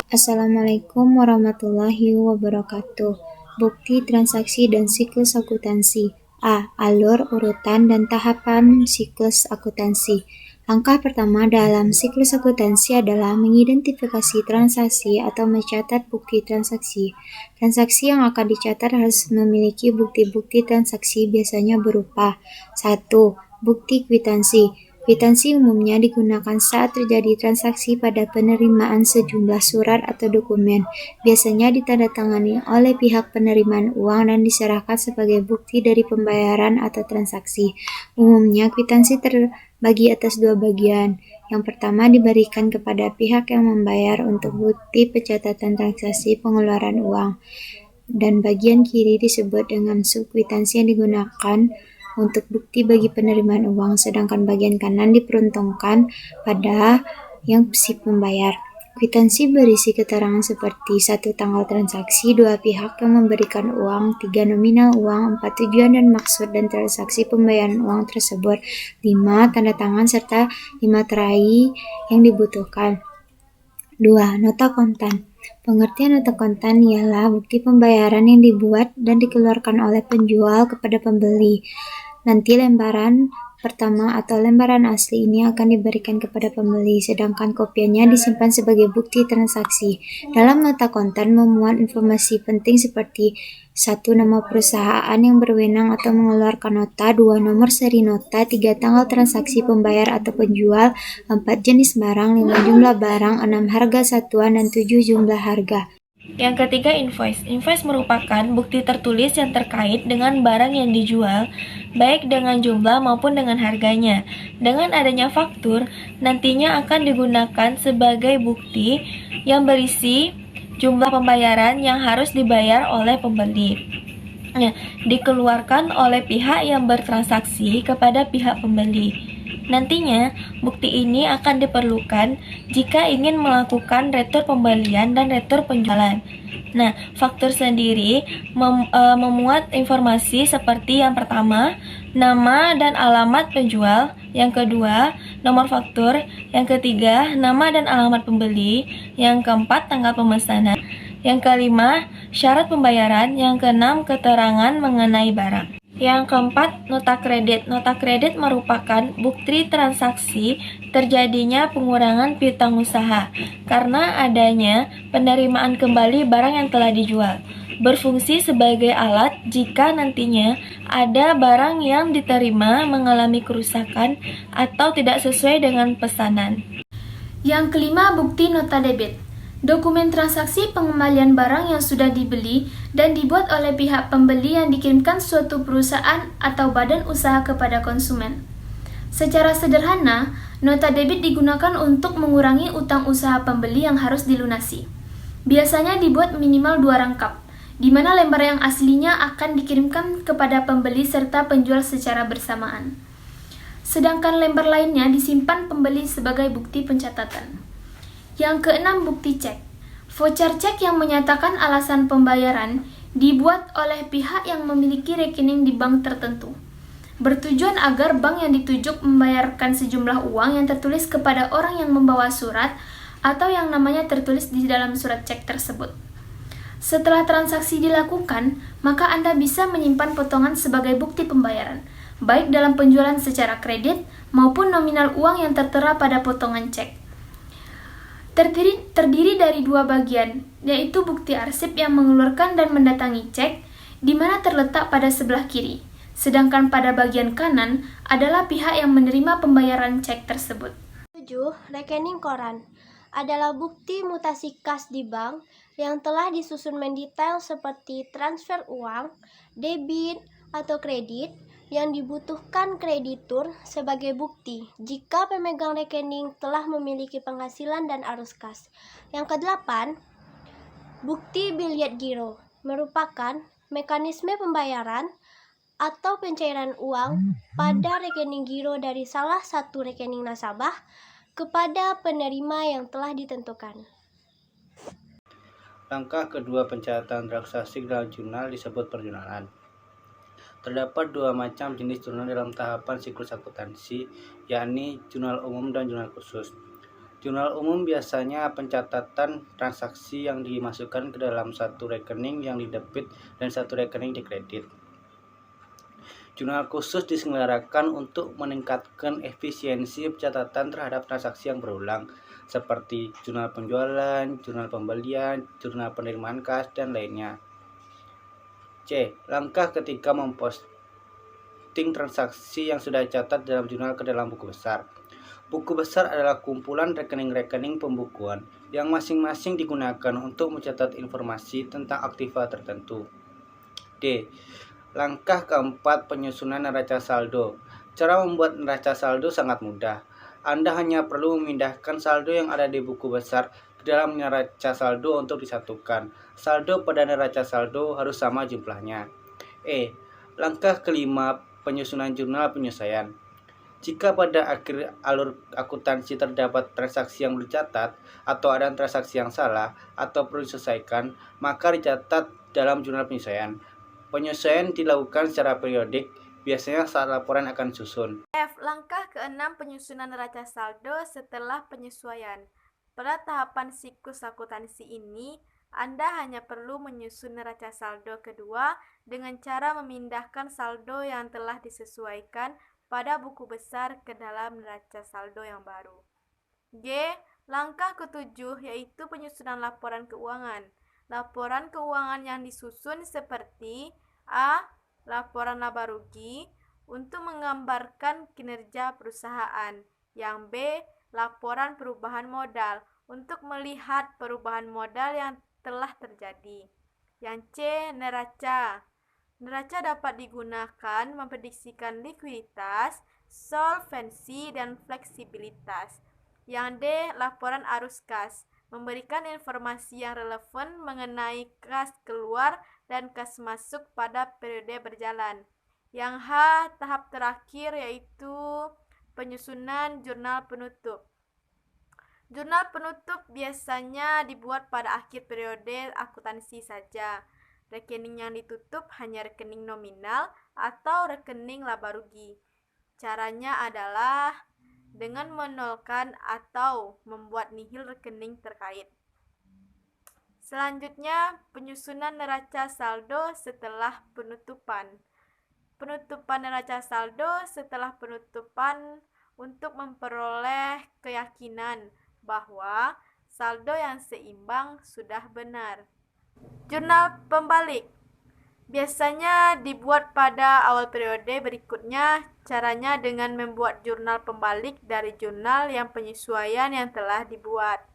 Assalamualaikum warahmatullahi wabarakatuh. Bukti transaksi dan siklus akuntansi. A. Alur, urutan, dan tahapan siklus akuntansi. Langkah pertama dalam siklus akuntansi adalah mengidentifikasi transaksi atau mencatat bukti transaksi. Transaksi yang akan dicatat harus memiliki bukti-bukti transaksi, biasanya berupa 1. Bukti kwitansi. Kwitansi umumnya digunakan saat terjadi transaksi pada penerimaan sejumlah surat atau dokumen, biasanya ditandatangani oleh pihak penerimaan uang dan diserahkan sebagai bukti dari pembayaran atau transaksi. Umumnya, kwitansi terbagi atas dua bagian. Yang pertama diberikan kepada pihak yang membayar untuk bukti pencatatan transaksi pengeluaran uang, dan bagian kiri disebut dengan subkwitansi yang digunakan untuk bukti bagi penerimaan uang, sedangkan bagian kanan diperuntukkan pada yang si pembayar. Kwitansi berisi keterangan seperti 1. Tanggal transaksi, 2. Pihak yang memberikan uang, 3. Nominal uang, 4. Tujuan dan maksud dan transaksi pembayaran uang tersebut, 5. Tanda tangan serta 5 materai yang dibutuhkan. 2. Nota kontan. Pengertian nota kontan ialah bukti pembayaran yang dibuat dan dikeluarkan oleh penjual kepada pembeli. Nanti lembaran pertama atau lembaran asli ini akan diberikan kepada pembeli, sedangkan kopiannya disimpan sebagai bukti transaksi. Dalam nota kontan memuat informasi penting seperti 1. Nama perusahaan yang berwenang atau mengeluarkan nota, 2. Nomor seri nota, 3. Tanggal transaksi pembayar atau penjual, 4. Jenis barang, 5. Jumlah barang, 6. Harga satuan, dan 7. Jumlah harga. Yang ketiga, invoice. Invoice merupakan bukti tertulis yang terkait dengan barang yang dijual, baik dengan jumlah maupun dengan harganya. Dengan adanya faktur, nantinya akan digunakan sebagai bukti yang berisi jumlah pembayaran yang harus dibayar oleh pembeli. Dikeluarkan oleh pihak yang bertransaksi kepada pihak pembeli. Nantinya, bukti ini akan diperlukan jika ingin melakukan retur pembelian dan retur penjualan. Nah, faktur sendiri memuat informasi seperti yang pertama, nama dan alamat penjual, yang kedua, nomor faktur, yang ketiga, nama dan alamat pembeli, yang keempat, tanggal pemesanan, yang kelima, syarat pembayaran, yang keenam, keterangan mengenai barang. Yang keempat, nota kredit. Nota kredit merupakan bukti transaksi terjadinya pengurangan piutang usaha karena adanya penerimaan kembali barang yang telah dijual. Berfungsi sebagai alat jika nantinya ada barang yang diterima mengalami kerusakan atau tidak sesuai dengan pesanan. Yang kelima, bukti nota debit. Dokumen transaksi pengembalian barang yang sudah dibeli dan dibuat oleh pihak pembeli yang dikirimkan suatu perusahaan atau badan usaha kepada konsumen. Secara sederhana, nota debit digunakan untuk mengurangi utang usaha pembeli yang harus dilunasi. Biasanya dibuat minimal 2 rangkap, di mana lembar yang aslinya akan dikirimkan kepada pembeli serta penjual secara bersamaan. Sedangkan lembar lainnya disimpan pembeli sebagai bukti pencatatan. Yang keenam, bukti cek. Voucher cek yang menyatakan alasan pembayaran dibuat oleh pihak yang memiliki rekening di bank tertentu, bertujuan agar bank yang ditujuk membayarkan sejumlah uang yang tertulis kepada orang yang membawa surat atau yang namanya tertulis di dalam surat cek tersebut. Setelah transaksi dilakukan, maka Anda bisa menyimpan potongan sebagai bukti pembayaran, baik dalam penjualan secara kredit maupun nominal uang yang tertera pada potongan cek. Terdiri dari 2 bagian, yaitu bukti arsip yang mengeluarkan dan mendatangi cek, di mana terletak pada sebelah kiri, sedangkan pada bagian kanan adalah pihak yang menerima pembayaran cek tersebut. 7. Rekening koran adalah bukti mutasi kas di bank yang telah disusun mendetail seperti transfer uang, debit atau kredit, yang dibutuhkan kreditur sebagai bukti jika pemegang rekening telah memiliki penghasilan dan arus kas. Yang kedelapan, bukti biliet giro merupakan mekanisme pembayaran atau pencairan uang pada rekening giro dari salah satu rekening nasabah kepada penerima yang telah ditentukan. Langkah kedua pencatatan transaksi dalam jurnal disebut perjurnalan. Terdapat dua macam jenis jurnal dalam tahapan siklus akuntansi, yakni jurnal umum dan jurnal khusus. Jurnal umum biasanya pencatatan transaksi yang dimasukkan ke dalam satu rekening yang didebit dan satu rekening dikredit. Jurnal khusus diselenggarakan untuk meningkatkan efisiensi pencatatan terhadap transaksi yang berulang, seperti jurnal penjualan, jurnal pembelian, jurnal penerimaan kas, dan lainnya. C. Langkah ketiga memposting transaksi yang sudah dicatat dalam jurnal ke dalam buku besar. Buku besar adalah kumpulan rekening-rekening pembukuan yang masing-masing digunakan untuk mencatat informasi tentang aktiva tertentu. D. Langkah keempat, penyusunan neraca saldo. Cara membuat neraca saldo sangat mudah. Anda hanya perlu memindahkan saldo yang ada di buku besar ke dalam neraca saldo untuk disatukan. Saldo pada neraca saldo harus sama jumlahnya. E. Langkah kelima, penyusunan jurnal penyesuaian. Jika pada akhir alur akuntansi terdapat transaksi yang belum dicatat, atau ada transaksi yang salah, atau perlu diselesaikan, maka dicatat dalam jurnal penyesuaian. Penyesuaian dilakukan secara periodik, biasanya saat laporan akan disusun. F. Langkah keenam, penyusunan neraca saldo setelah penyesuaian. Pada tahapan siklus akuntansi ini, Anda hanya perlu menyusun neraca saldo kedua dengan cara memindahkan saldo yang telah disesuaikan pada buku besar ke dalam neraca saldo yang baru. G. Langkah ketujuh yaitu penyusunan laporan keuangan. Laporan keuangan yang disusun seperti A. Laporan laba rugi untuk menggambarkan kinerja perusahaan. Yang B. Laporan perubahan modal untuk melihat perubahan modal yang telah terjadi. Yang C. Neraca. Neraca dapat digunakan memprediksikan likuiditas, solvensi, dan fleksibilitas. Yang D. Laporan arus kas, memberikan informasi yang relevan mengenai kas keluar dan kas masuk pada periode berjalan. Yang H. Tahap terakhir yaitu penyusunan jurnal penutup. Jurnal penutup biasanya dibuat pada akhir periode akuntansi saja. Rekening yang ditutup hanya rekening nominal atau rekening laba rugi. Caranya adalah dengan menolkan atau membuat nihil rekening terkait. Selanjutnya, penyusunan neraca saldo setelah penutupan. Penutupan neraca saldo setelah penutupan untuk memperoleh keyakinan bahwa saldo yang seimbang sudah benar. Jurnal pembalik biasanya dibuat pada awal periode berikutnya. Caranya dengan membuat jurnal pembalik dari jurnal yang penyesuaian yang telah dibuat.